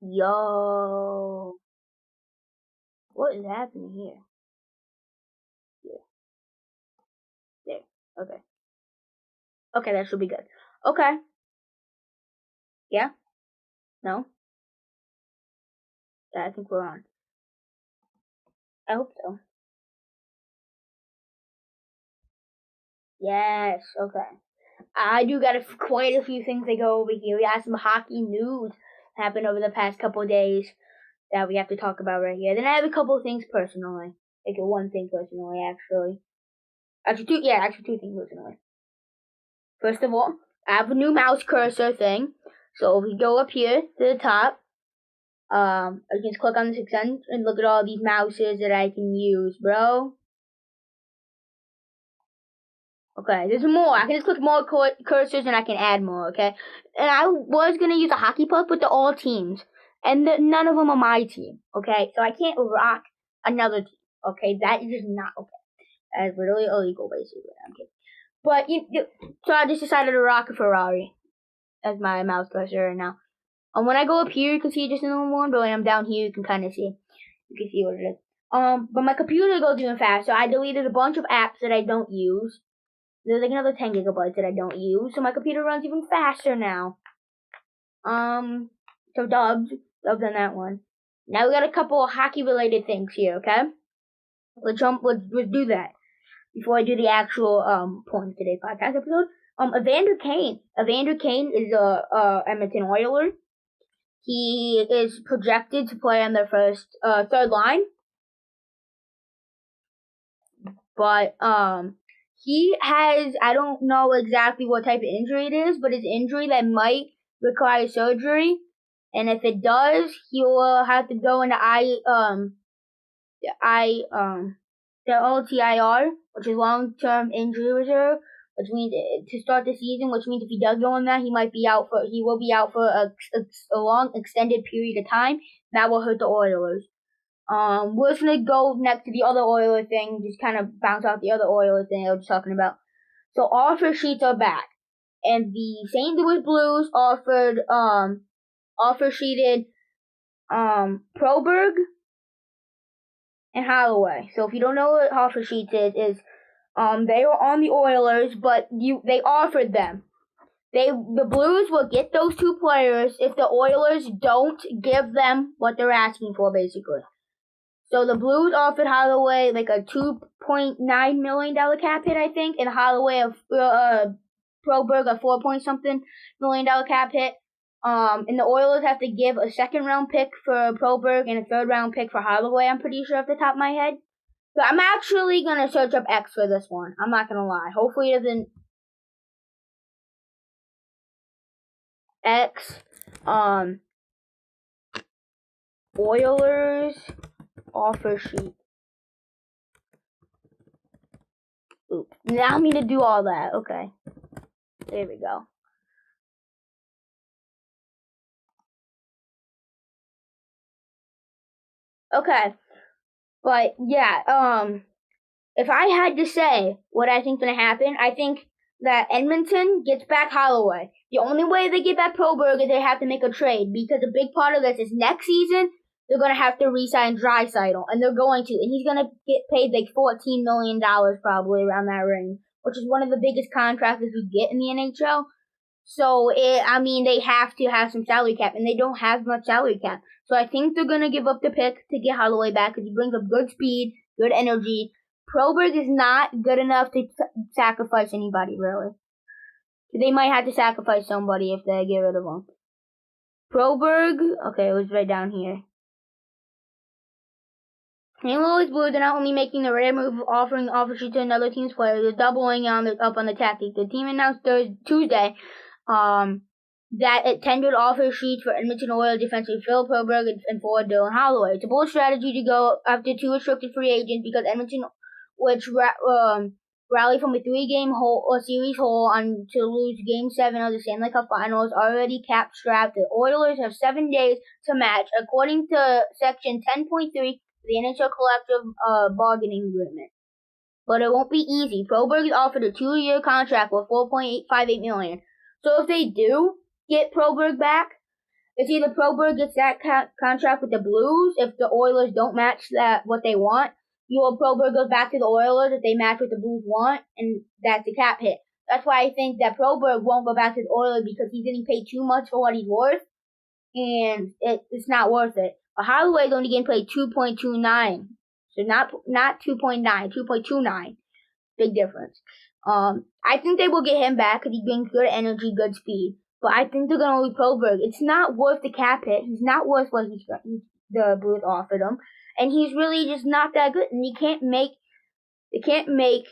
Yo. What is happening here? There. Okay. Okay, that should be good. Okay. Yeah? No? Yeah, I think we're on. I hope so. Yes, okay. I do got quite a few things to go over here. We got some hockey news happened over the past couple of days that we have to talk about right here. Then I have a couple of things personally. Like one thing personally, actually. Actually two things personally. First of all, I have a new mouse cursor thing. So if we go up here to the top, I can just click on this extend and look at all these mouses that I can use, bro. Okay, there's more. I can just click more cursors and I can add more, okay? And I was going to use a hockey puck, but they're all teams. And none of them are my team, okay? So I can't rock another team, okay? That is just not okay. That is literally illegal, basically. I'm kidding. But, so I just decided to rock a Ferrari as my mouse cursor right now. And when I go up here, you can see just a little more, but when I'm down here, you can kind of see. You can see what it is. But my computer goes even fast, so I deleted a bunch of apps that I don't use. There's like another 10 gigabytes that I don't use, so my computer runs even faster now. So dubs on that one. Now we got a couple of hockey-related things here, okay? Let's do that before I do the actual point of today's podcast episode. Evander Kane is a Edmonton Oiler. He is projected to play on their third line, but he has, I don't know exactly what type of injury it is, but it's an injury that might require surgery. And if it does, he will have to go into the LTIR, which is long-term injury reserve, which means to start the season, which means if he does go in that, he will be out for a long extended period of time. That will hurt the Oilers. We're just gonna go next to the other Oiler thing, just kind of bounce out the other Oiler thing I was talking about. So offer sheets are back, and the St. Louis Blues offer sheeted Proberg and Holloway. So if you don't know what offer sheets is they were on the Oilers, but they offered them. The Blues will get those two players if the Oilers don't give them what they're asking for, basically. So the Blues offered Holloway like a $2.9 million cap hit, I think, and Holloway Proberg a $4-point-something million cap hit. And the Oilers have to give a second-round pick for Proberg and a third-round pick for Holloway, I'm pretty sure off the top of my head. So I'm actually going to search up X for this one. I'm not going to lie. Hopefully it doesn't... X, Oilers offer sheet. Oops. Now I need to do all that. Okay. There we go. Okay. But yeah, if I had to say what I think's gonna happen, I think that Edmonton gets back Holloway. The only way they get back Proberg is they have to make a trade, because a big part of this is next season they're gonna have to re-sign Draisaitl, and they're going to, and he's gonna get paid like $14 million probably around that range, which is one of the biggest contracts we get in the NHL. So they have to have some salary cap, and they don't have much salary cap. So I think they're gonna give up the pick to get Holloway back because he brings up good speed, good energy. Proberg is not good enough to sacrifice anybody, really. They might have to sacrifice somebody if they get rid of him. Proberg, okay, it was right down here. St. Louis Blues are not only making the rare move of offering offer sheet to another team's players, they're doubling up on the tactic. The team announced Tuesday that it tendered offer sheets for Edmonton Oilers defenseman Phil Proberg and forward Dylan Holloway. It's a bold strategy to go after two restricted free agents because Edmonton, which rallied from a 3-game series hole to lose Game 7 of the Stanley Cup Finals, already cap-strapped. The Oilers have 7 days to match, according to Section 10.3 of the NHL Collective Bargaining Agreement. But it won't be easy. Proberg is offered a 2-year contract with $4.858 million. So if they do get Proberg back, It's either Proberg gets that contract with the Blues if the Oilers don't match what they want. Proberg goes back to the Oilers if they match what the Blues want, and that's a cap hit. That's why I think that Proberg won't go back to the Oilers because he's getting paid too much for what he's worth, and it's not worth it. But Holloway's only getting paid $2.29, so not 2.9, 2.29. Big difference. I think they will get him back because he brings good energy, good speed. But I think they're gonna lose Proberg. It's not worth the cap hit. He's not worth what the Blues offered him, and he's really just not that good. And they can't make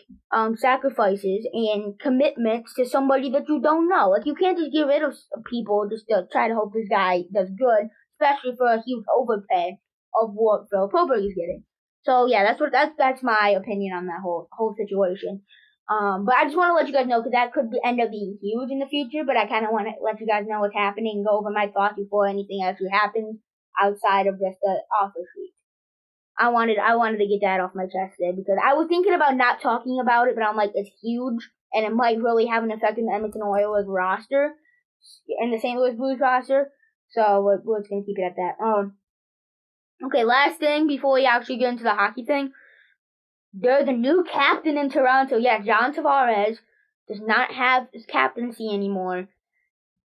sacrifices and commitments to somebody that you don't know. Like, you can't just get rid of people just to try to hope this guy does good, especially for a huge overpay of what Phil Proberg is getting. So yeah, that's my opinion on that whole situation. But I just want to let you guys know because that could end up being huge in the future. But I kind of want to let you guys know what's happening and go over my thoughts before anything actually happens outside of just the offer sheet. I wanted to get that off my chest there because I was thinking about not talking about it, but I'm like, it's huge and it might really have an effect on the Edmonton Oilers roster and the St. Louis Blues roster. So we're just gonna keep it at that. Okay, last thing before we actually get into the hockey thing. There's a new captain in Toronto. Yeah, John Tavares does not have his captaincy anymore.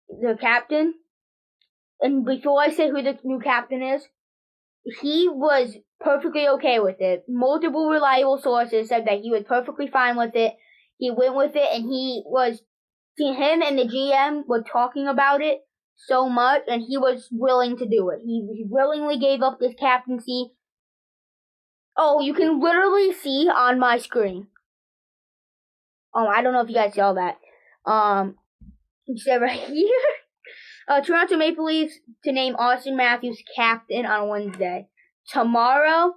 The captain, and before I say who the new captain is, he was perfectly okay with it. Multiple reliable sources said that he was perfectly fine with it. He went with it, and him and the GM were talking about it so much, and he was willing to do it. He willingly gave up this captaincy. Oh, you can literally see on my screen. I don't know if you guys saw that. It said right here. Toronto Maple Leafs to name Austin Matthews captain on Wednesday. Tomorrow,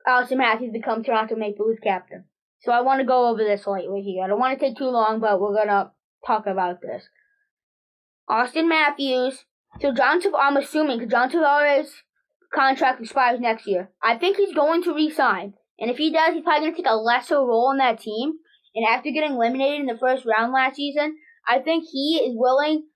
Austin Matthews becomes Toronto Maple Leafs captain. So I want to go over this slightly here. I don't want to take too long, but we're going to talk about this. Austin Matthews. So I'm assuming because John Tavares' contract expires next year. I think he's going to re-sign. And if he does, he's probably going to take a lesser role in that team. And after getting eliminated in the first round last season, I think he is willing,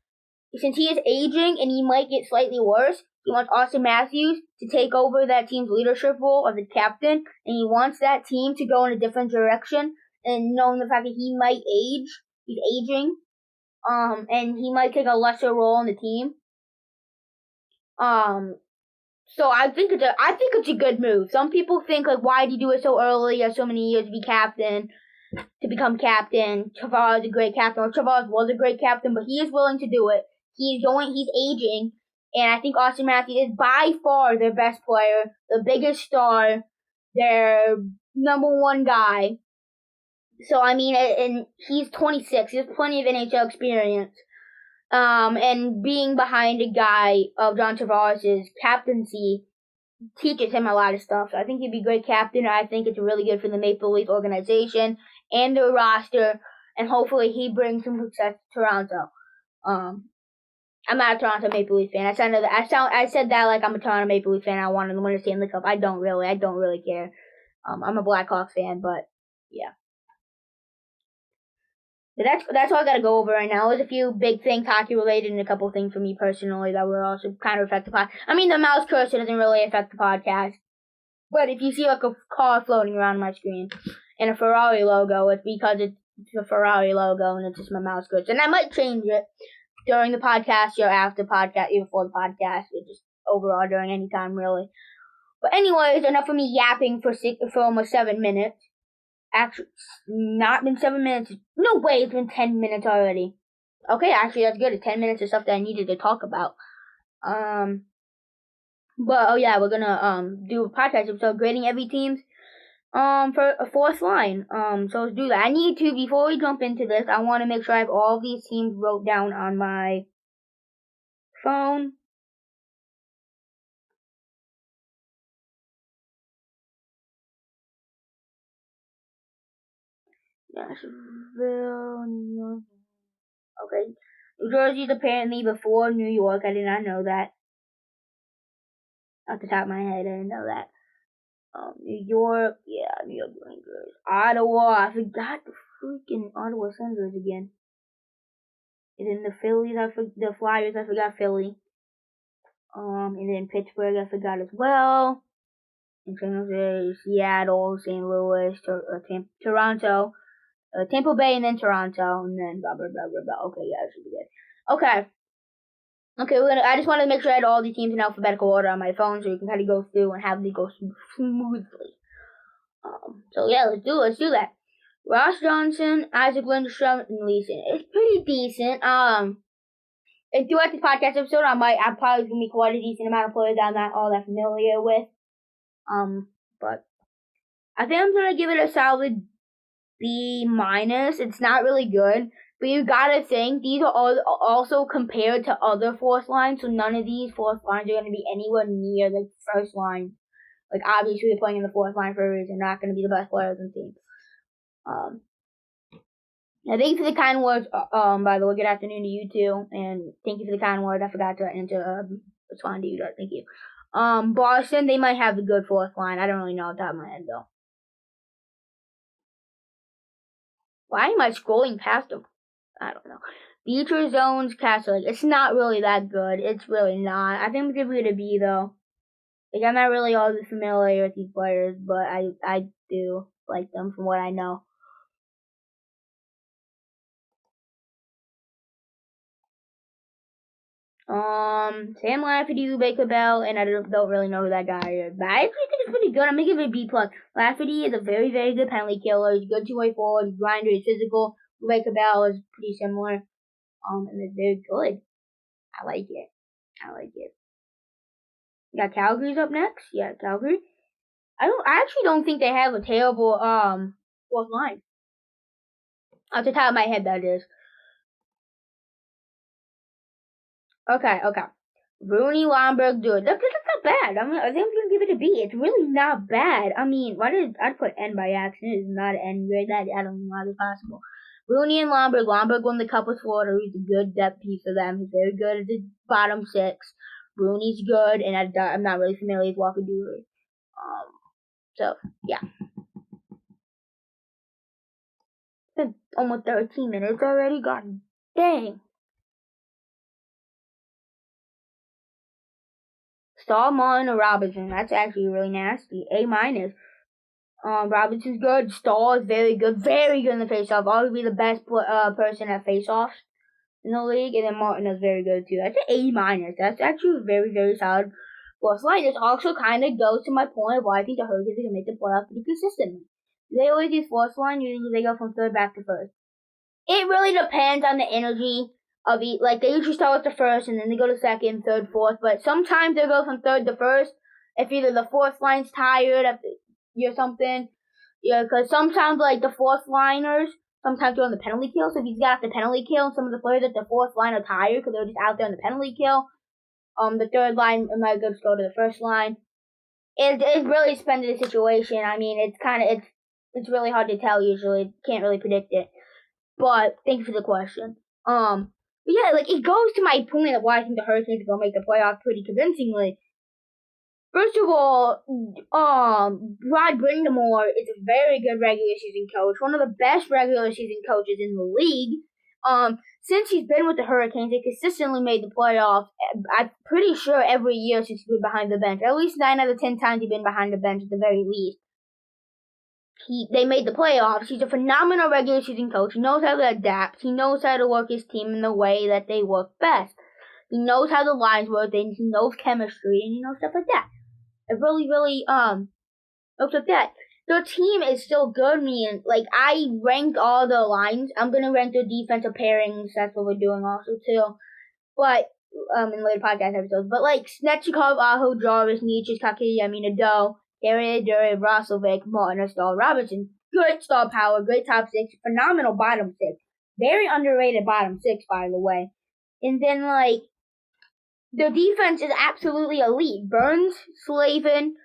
since he is aging and he might get slightly worse, he wants Austin Matthews to take over that team's leadership role as the captain, and he wants that team to go in a different direction, and knowing the fact that he might age, he's aging, and he might take a lesser role in the team. So I think it's a good move. Some people think, like, why did he do it so early, or so many years to be captain? To become captain. Tavares is a great captain. Or Tavares was a great captain, but he is willing to do it. He's aging, and I think Austin Matthews is by far their best player, the biggest star, their number one guy. So I mean, and he's 26. He has plenty of NHL experience. And being behind a guy of John Tavares' captaincy teaches him a lot of stuff. So I think he'd be a great captain. I think it's really good for the Maple Leaf organization and their roster, and hopefully he brings some success to Toronto. I'm not a Toronto Maple Leaf fan. I said that like I'm a Toronto Maple Leaf fan. I wanted them to win the Stanley Cup. I don't really care. I'm a Blackhawks fan, but yeah. But that's all I gotta go over right now. There's a few big things hockey related and a couple things for me personally that will also kind of affect the podcast. I mean, the mouse cursor doesn't really affect the podcast. But if you see like a car floating around my screen and a Ferrari logo, it's because it's a Ferrari logo and it's just my mouse cursor. And I might change it during the podcast or after the podcast, even before the podcast, or just overall during any time really. But anyways, enough of me yapping for almost 7 minutes. Actually, not been 7 minutes. No way, it's been 10 minutes already. Okay, actually, that's good. It's 10 minutes of stuff that I needed to talk about. But, oh yeah, we're gonna, do a podcast episode grading every team's, for a fourth line. So let's do that. I need to, before we jump into this, I want to make sure I have all these teams wrote down on my phone. Nashville, New York. Okay. New Jersey's apparently before New York. I did not know that. Off the top of my head, I didn't know that. New York, yeah, New York Rangers. Ottawa, I forgot the freaking Ottawa Senators again. And then the Flyers, I forgot Philly. And then Pittsburgh, I forgot as well. And San Jose, Seattle, St. Louis, Toronto, Tampa Bay, and then Toronto, and then blah blah blah blah blah. Okay, yeah, that should be good. Okay, I just wanted to make sure I had all these teams in alphabetical order on my phone, so you can kind of go through and have them go smoothly. So yeah, let's do that. Ross Johnson, Isaac Lindstrom, and Leeson. It's pretty decent. And throughout this podcast episode, I'm probably gonna be quite a decent amount of players I'm not all that familiar with. But I think I'm gonna give it a solid B-. It's not really good, but you gotta think these are all also compared to other fourth lines, so none of these fourth lines are gonna be anywhere near the first line. Like, obviously, they're playing in the fourth line for a reason. They're not gonna be the best players in the team. Thank you for the kind words. By the way, good afternoon to you too, and thank you for the kind words. I forgot to respond to you. Thank you. Boston, they might have a good fourth line. I don't really know off the top of my head though. Why am I scrolling past them? I don't know. Future Zones, Castle. It's not really that good. It's really not. I think I'm giving it a B though. Like, I'm not really all that familiar with these players, but I do like them from what I know. Sam Lafferty, Baker Bell, and I don't really know who that guy is, but I actually think it's pretty good. I'm gonna give it a B+. Lafferty is a very, very good penalty killer. He's a good two-way forward. He's grinder. He's physical. Baker Bell is pretty similar. And it's very good. I like it. Yeah, Calgary's up next. Yeah, Calgary. I actually don't think they have a terrible fourth line. Off the top of my head, that is. Okay. Rooney, Lomberg, dude. That's not bad. I think I'm gonna give it a B. It's really not bad. I mean, I'd put N by accident? It's not an N grade. I don't know how that's possible. Rooney and Lomberg. Lomberg won the Cup with Florida. He's a good depth piece for them. He's very good at the bottom six. Rooney's good, and I'm not really familiar with Walker Duery. So yeah. It's almost 13 minutes already. God dang. Stahl, Martin, or Robinson. That's actually really nasty. A-. Robinson's good. Stahl is very good in the faceoff. Arguably the best person at faceoffs in the league. And then Martin is very good too. That's an A-. That's actually very, very solid fourth line. This also kind of goes to my point of why I think the Hurricanes are going to make the playoffs pretty consistently. They always use fourth line. Usually they go from third back to first. It really depends on the energy of each. Like, they usually start with the first, and then they go to second, third, fourth. But sometimes they go from third to first if either the fourth line's tired or something. Yeah, because sometimes, like, the fourth liners sometimes go on the penalty kill. So if he's got off the penalty kill, and some of the players at the fourth line are tired because they're just out there on the penalty kill, the third line might just go to the first line. It really depends on the situation. I mean, it's really hard to tell usually. Can't really predict it. But thank you for the question. But yeah, like, it goes to my point of why I think the Hurricanes are gonna make the playoffs pretty convincingly. First of all, Rod Brind'Amour is a very good regular season coach, one of the best regular season coaches in the league. Since he's been with the Hurricanes, they consistently made the playoffs. I'm pretty sure every year since he's been behind the bench. At least 9 out of 10 times he's been behind the bench at the very least. They made the playoffs. He's a phenomenal regular season coach. He knows how to adapt. He knows how to work his team in the way that they work best. He knows how the lines work, and he knows chemistry, and he knows stuff like that. It really looks like that. Their team is still good. Like, I ranked all the lines. I'm gonna rank their defensive pairings. That's what we're doing also too. But in later podcast episodes. But like Snetchikov, Aho, Jarvis, Nietzsche, Kakeyemi, Nadeau, Derry, Roslovic, Martin, Stahl, Robinson. Good star power, great top six, phenomenal bottom six. Very underrated bottom six, by the way. And then, like, their defense is absolutely elite. Burns, Slavin,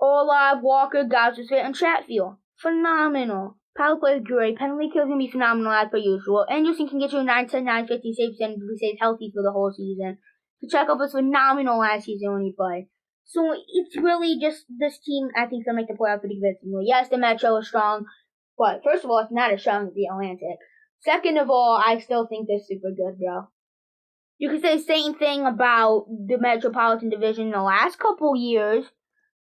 Orlov, Walker, Gostisville, and Chatfield. Phenomenal. Power play is great. Penalty kills can be phenomenal as per usual. Anderson can get you a 910, 950 save percentage if he stays healthy for the whole season. Kachekov was phenomenal last season when he played. So it's really just this team, I think, is going to make the playoffs pretty convincingly. Yes, the Metro is strong, but first of all, it's not as strong as the Atlantic. Second of all, I still think they're super good, bro. You could say the same thing about the Metropolitan Division in the last couple years,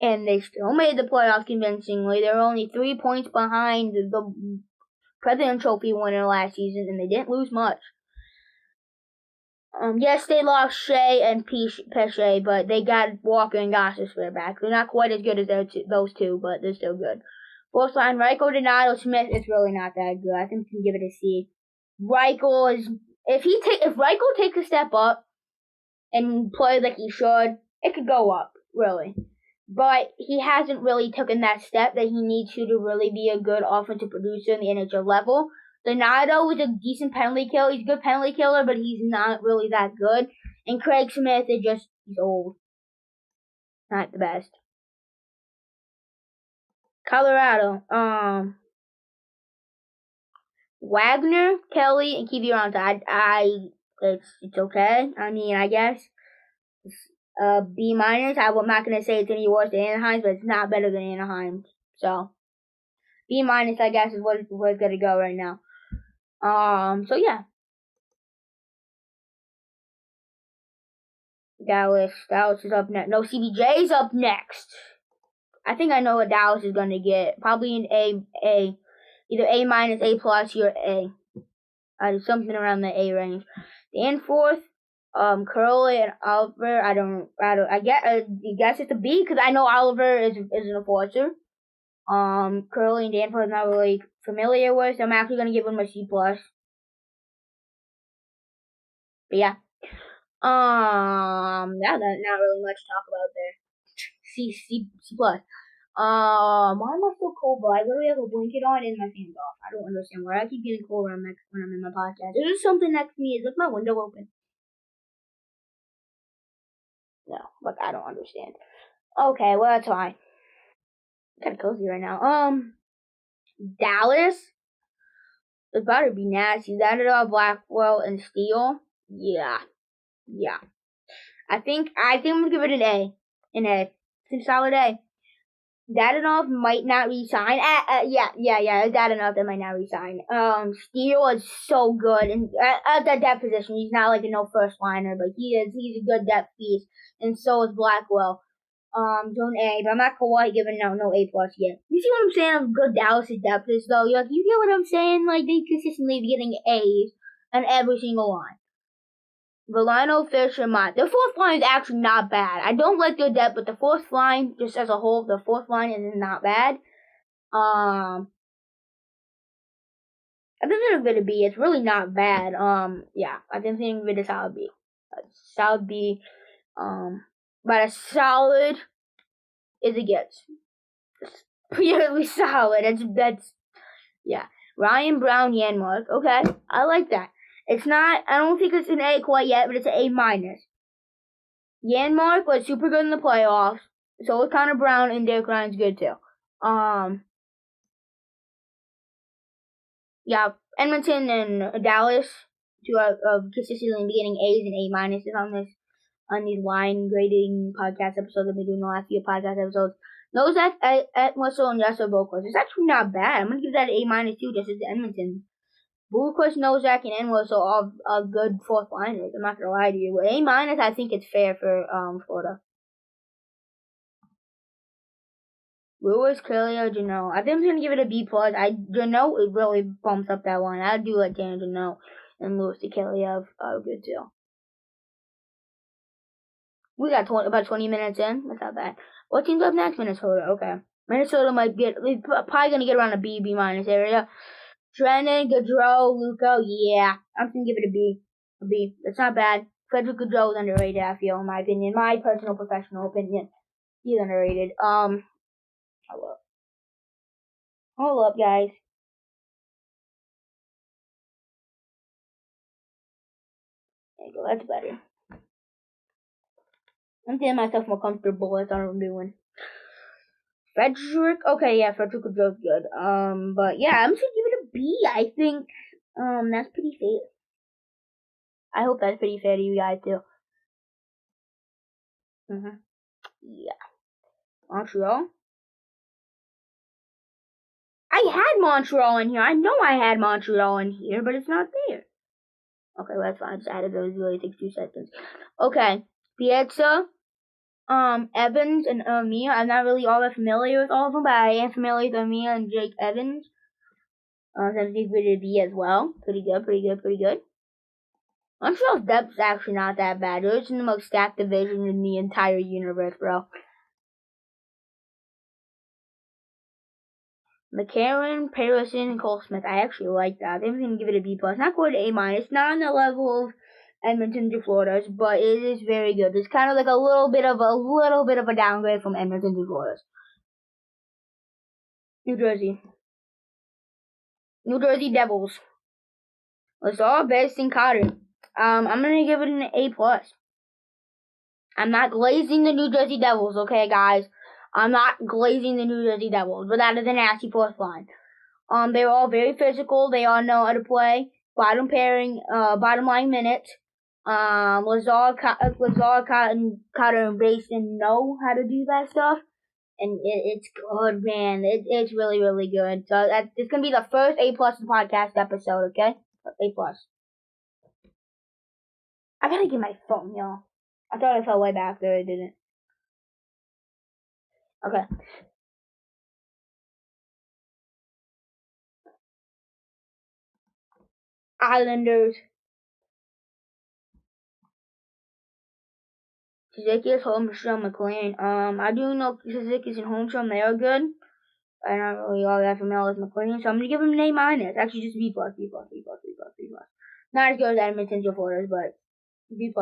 and they still made the playoffs convincingly. They're only 3 points behind the President Trophy winner last season, and they didn't lose much. Yes, they lost Shea and Pesce, but they got Walker and Gostisbehere back. They're not quite as good as those two, but they're still good. Fourth line, Reichel, Donato, Smith. It's really not that good. I think we can give it a C. Reichel is if Reichel takes a step up and plays like he should, it could go up really. But he hasn't really taken that step that he needs to really be a good offensive producer in the NHL level. Donato is a decent penalty killer. He's a good penalty killer, but he's not really that good. And Craig Smith is he's old. Not the best. Colorado. Wagner, Kelly, and Kiviranta. It's okay. I mean, I guess. B minus. I'm not gonna say it's any worse than Anaheim, but it's not better than Anaheim. So B minus, I guess, is where it's gonna go right now. So yeah. Dallas is up next. No, CBJ's up next. I think I know what Dallas is gonna get. Probably an either A minus, A plus, or A. Something around the A range. Danforth, Curley and Oliver. I guess it's a B because I know Oliver is an enforcer. Curley and Danforth I'm not really familiar with, so I'm actually gonna give him a C plus. But yeah. Not really much to talk about there. C plus. Why am I so cold, bro? I literally have a blanket on and my fan's off. I don't understand why I keep getting cold when I'm in my podcast. There's just something next to me. Is my window open? No, I don't understand. Okay, well that's fine. Kind of cozy right now. Dallas. It's about to be nasty. That is all Blackwell and Steele. Yeah. I think I'm gonna give it an A. It's a solid A. Dadonov might not resign. Yeah. Dadonov that might not resign. Steele is so good, and at that depth position, he's not like a no first liner, but he's a good depth piece, and so is Blackwell. So an A, but I'm not quite giving no A plus yet. You see what I'm saying? Of good Dallas depth is though. You get what I'm saying? Like they consistently be getting A's on every single line. Valino, Fish, and Mott. The fourth line is actually not bad. I don't like their depth, but the fourth line, just as a whole, the fourth line is not bad. I think it's a bit of B. It's really not bad. Yeah, I think it's a solid B. Solid B. But as solid as it gets. It's purely solid. Yeah. Ryan Brown, Yanmark. Okay, I like that. It's not. I don't think it's an A quite yet, but it's an A minus. Yanmark was super good in the playoffs. So was Connor Brown, and Derek Ryan's good too. Yeah, Edmonton and Dallas, two of consistently getting A's and A minuses on these line grading podcast episodes I've been doing the last few podcast episodes. Nozak, Whistle, and Jesser Boquist. It's actually not bad. I'm gonna give that an A minus too, just as Edmonton. Boquist, Nozak, and Whistle all good fourth liners. I'm not gonna lie to you. A minus, I think it's fair for Florida. Lewis, Kelly, Janelle. I think I'm gonna give it a B plus. Janelle, it really bumps up that line. I do like Dan Janelle and Lewis to Kelly are good too. We got about 20 minutes in. That's not bad. What team's up next? Minnesota. Okay. Minnesota might probably gonna get around a B minus area. Trennan, Gaudreau, Luca. Yeah, I'm gonna give it a B. A B. That's not bad. Frederick Gaudreau is underrated. I feel, in my opinion, my personal professional opinion, he's underrated. Hold up, guys. There you go. That's better. I'm getting myself more comfortable. That's what I'm doing. Frederick. Okay, yeah, Frederick Gaudreau's good. But yeah, I'm just gonna give it a B. I think that's pretty fair. I hope that's pretty fair to you guys too. Yeah. Montreal. I had Montreal in here. I know I had Montreal in here, but it's not there. Okay, well, that's fine. I just added those. It really takes 2 seconds. Okay, Piazza, Evans, and Amir. I'm not really all that familiar with all of them, but I am familiar with Amir and Jake Evans. So I'm going to B as well. Pretty good. Montreal's depth's actually not that bad. They're just in the most stacked division in the entire universe, bro. McCarron, Patterson, and Cole Smith. I actually like that. I'm going to give it a B+. Not quite an A-. Not on the level of Edmonton to Florida's, but it is very good. It's kind of like a little bit of a downgrade from Edmonton to Florida's. New Jersey Devils. Lazar, Besson, Carter. I'm gonna give it an A+. I'm not glazing the New Jersey Devils, okay, guys? I'm not glazing the New Jersey Devils, but that is a nasty fourth line. They're all very physical. They all know how to play. Bottom line minutes. Lazar, Carter, and Basin know how to do that stuff. And it's good, man. It's really, really good. So it's going to be the first A+ podcast episode, okay? A+. I gotta get my phone, y'all. I thought I fell way back there. I didn't. Okay. Islanders. Suzuki, Holmstrom, McLean. I do know Suzuki and Holmstrom. They are good. I'm not really all that familiar with McLean, so I'm gonna give him an A-. Actually, just B+. Not as good as Edmonton's or Florida's, but B+.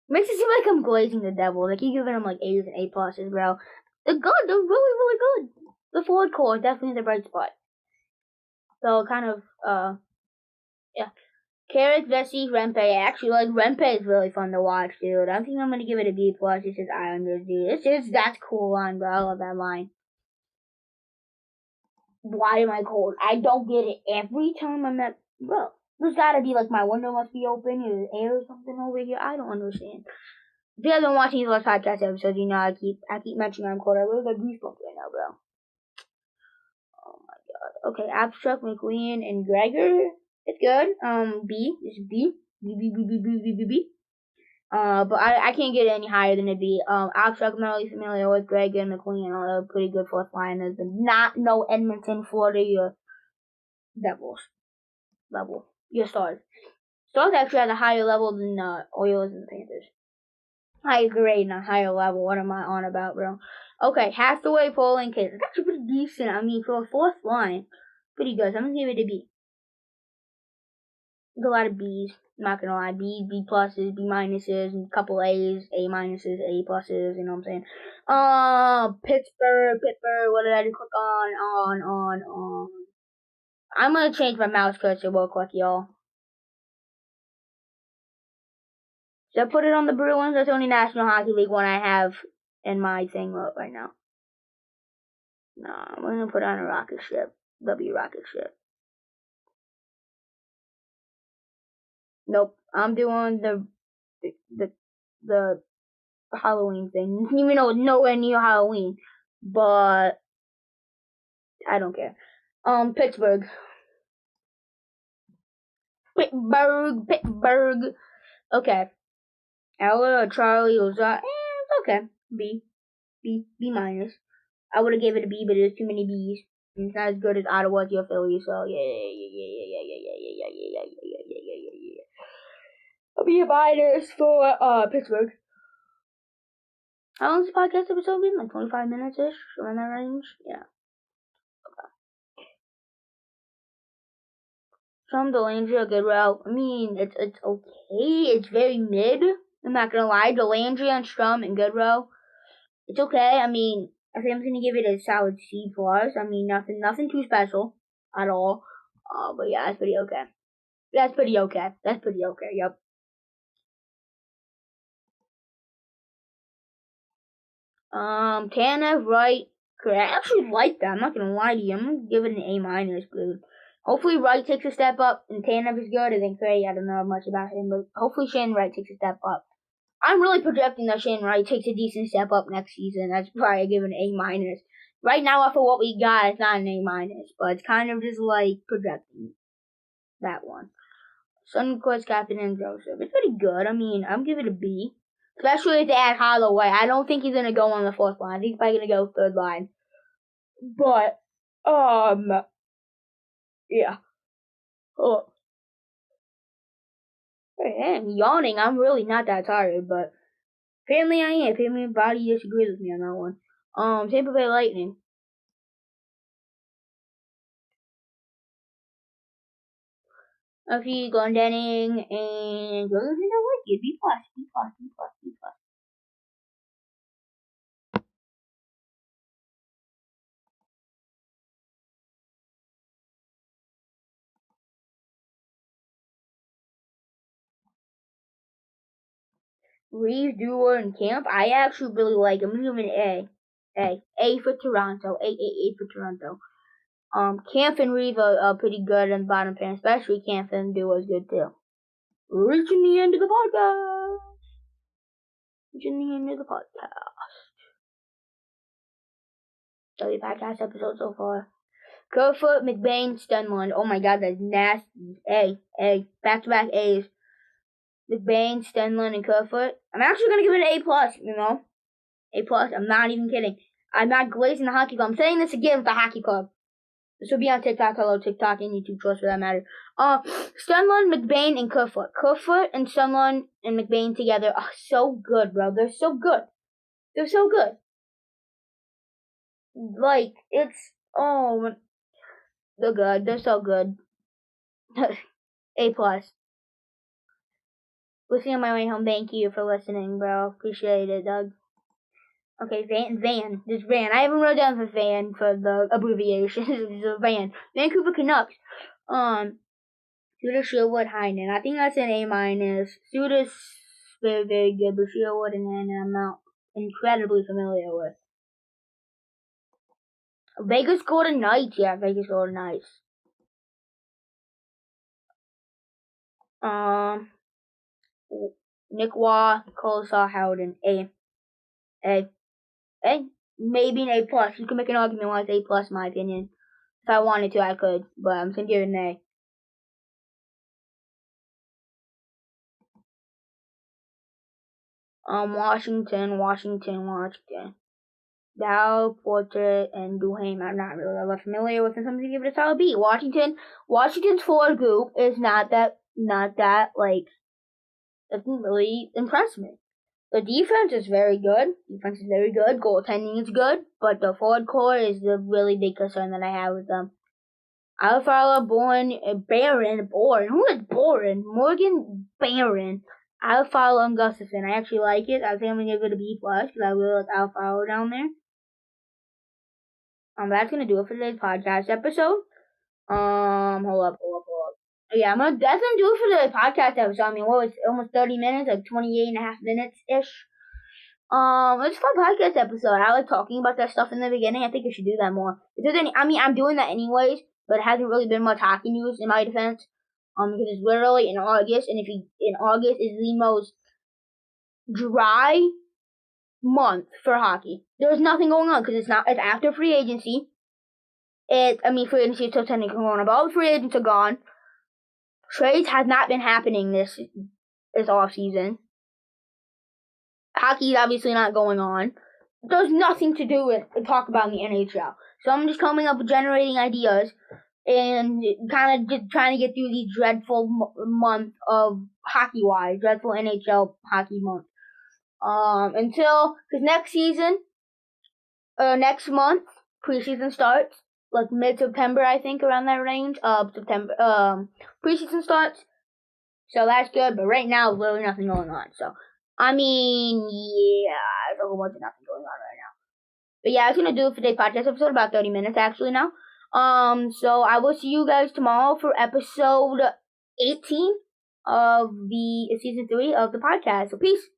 Makes it seem like I'm glazing the Devils. I keep giving them like A's and A+, bro. They're good. They're really, really good. The forward core is definitely the bright spot. So kind of, yeah. Carrick, Vesey, Rempe. Actually, like, Rempe is really fun to watch, dude. I think I'm gonna give it a B+. It says Islanders, dude. That's a cool line, bro. I love that line. Why am I cold? I don't get it every time I'm at, bro. There's gotta be, like, my window must be open, or air or something over here. I don't understand. If you guys been watching these last podcast episodes, you know I keep mentioning I'm cold. I really got goosebumps right now, bro. Oh my god. Okay, Abstract, McLean, and Gregor. It's good. B. It's B. B. But I can't get it any higher than a B. Abstract, I'm not really familiar with Gregor and McLean. A pretty good fourth liners, but not no Edmonton, Florida, your Devils level. Your Stars. Stars actually has a higher level than Oilers and the Panthers. Higher grade and a higher level. What am I on about, bro? Okay, Hathaway, Poland, Case. It's actually pretty decent. I mean, for a fourth line, pretty good. So I'm gonna give it a B. There's a lot of B's. I'm not gonna lie. B+, B+, a couple A's, A-, A+, you know what I'm saying? Pittsburgh, what did I do? Click on. I'm gonna change my mouse cursor real quick, y'all. So I put it on the Bruins. That's the only National Hockey League one I have in my thing right now. No, I'm gonna put on a rocket ship. Rocket ship. Nope. I'm doing the Halloween thing. Even though it's nowhere near Halloween. But I don't care. Pittsburgh. Okay. Ella, Charlie, Oza. It's okay. B. I would have gave it a B, but there's too many B's. And it's not as good as Ottawa's or Philly, so yeah. I'll be a minus for Pittsburgh. How long's the podcast episode been? Like 25 minutes-ish? Around that range? Yeah. Okay. Strom, Dellandrea, Goodrow. I mean, it's okay. It's very mid. I'm not gonna lie. Dellandrea and Strom and Goodrow. It's okay. I mean, I think I'm gonna give it a solid C+. I mean, nothing too special at all. But yeah, that's pretty okay. That's pretty okay. Yep. Tanev, Wright. I actually like that. I'm not gonna lie to you. I'm gonna give it an A-, dude. Hopefully Wright takes a step up and Tanev is good. And then Cray, I don't know much about him, but hopefully Shane Wright takes a step up. I'm really projecting that Shane Wright takes a decent step up next season. That's why I give it an A-. right now, after what we got, it's not an A-, but it's kind of just like projecting that one. Sunquist, Captain, and Joseph. It's pretty good. I mean, I'm giving it a B. Especially if they add Holloway. I don't think he's gonna go on the 4th line. I think he's probably gonna go 3rd line. But, yeah. Oh. I'm yawning. I'm really not that tired, but apparently I am. Apparently my body disagrees with me on that one. Tampa Bay Lightning. A few Glendening and B plus, B plus, B plus, B plus. Reeves, Dewar, and Camp. I actually really like him. I'm gonna give him an A for Toronto. A for Toronto. Camp and Reeves are pretty good in the bottom pair, especially Camp and Dewar is good too. Reaching the end of the podcast. Reaching the end of the podcast. The podcast episode so far. Kerfoot, McBain, Stenlund. Oh my god, that's nasty. A. Back-to-back A's. McBain, Stenlund, and Kerfoot. I'm actually gonna give it an A+, you know? A+, I'm not even kidding. I'm not glazing the hockey club. I'm saying this again with the hockey club. This will be on TikTok, hello TikTok, and YouTube Plus for that matter. Stenlund, McBain, and Kerfoot. Kerfoot and Stenlund and McBain together are so good, bro. They're so good. They're so good. Like, it's, they're good. They're so good. A+. Listening on my way home, thank you for listening, bro. Appreciate it, Doug. Okay, Van. Just Van. I haven't wrote down for Van for the abbreviation. It's Van. Vancouver Canucks. Suter, Sherwood, Heinen. I think that's an A-. Suter's very, very good, but Sherwood and Heinen I'm not incredibly familiar with. Vegas Golden Knights. Yeah, Vegas Golden Knights. Nick Waugh, Kolosar, Howden. A. Maybe an A+. You can make an argument why it's A+, in my opinion. If I wanted to, I could, but I'm gonna give it an A. Washington. Dow, Porter, and Duhaime. I'm not really that familiar with them, so I'm gonna give it a solid B. Washington's forward group is not that, like, doesn't really impress me. The defense is very good. Goaltending is good, but the forward core is the really big concern that I have with them. Alfaro, Barron. Who is Boren? Morgan Barron. Alfaro and Gustafson. I actually like it. I think I'm gonna give it a B+ because I really like Alfaro down there. That's gonna do it for today's podcast episode. Hold up. Yeah, that's gonna do it for the podcast episode. I mean, what was almost 30 minutes, like 28.5 minutes ish. It's a fun podcast episode. I like talking about that stuff in the beginning. I think I should do that more. I'm doing that anyways, but it hasn't really been much hockey news in my defense. Because it's literally in August, and in August is the most dry month for hockey. There's nothing going on because it's after free agency. Free agency is still technically going on, but all the free agents are gone. Trades has not been happening this off season. Hockey is obviously not going on. There's nothing to do with talk about in the NHL. So I'm just coming up with generating ideas and kind of just trying to get through the dreadful month of hockey-wise, dreadful NHL hockey month. Because next month, preseason starts, like mid-September, I think, around that range of September. Preseason starts, so that's good. But right now, literally nothing going on. So, there's a whole bunch of nothing going on right now. But yeah, I was gonna do it for today's podcast episode, about 30 minutes actually now. So I will see you guys tomorrow for episode 18 of the season 3 of the podcast. So peace.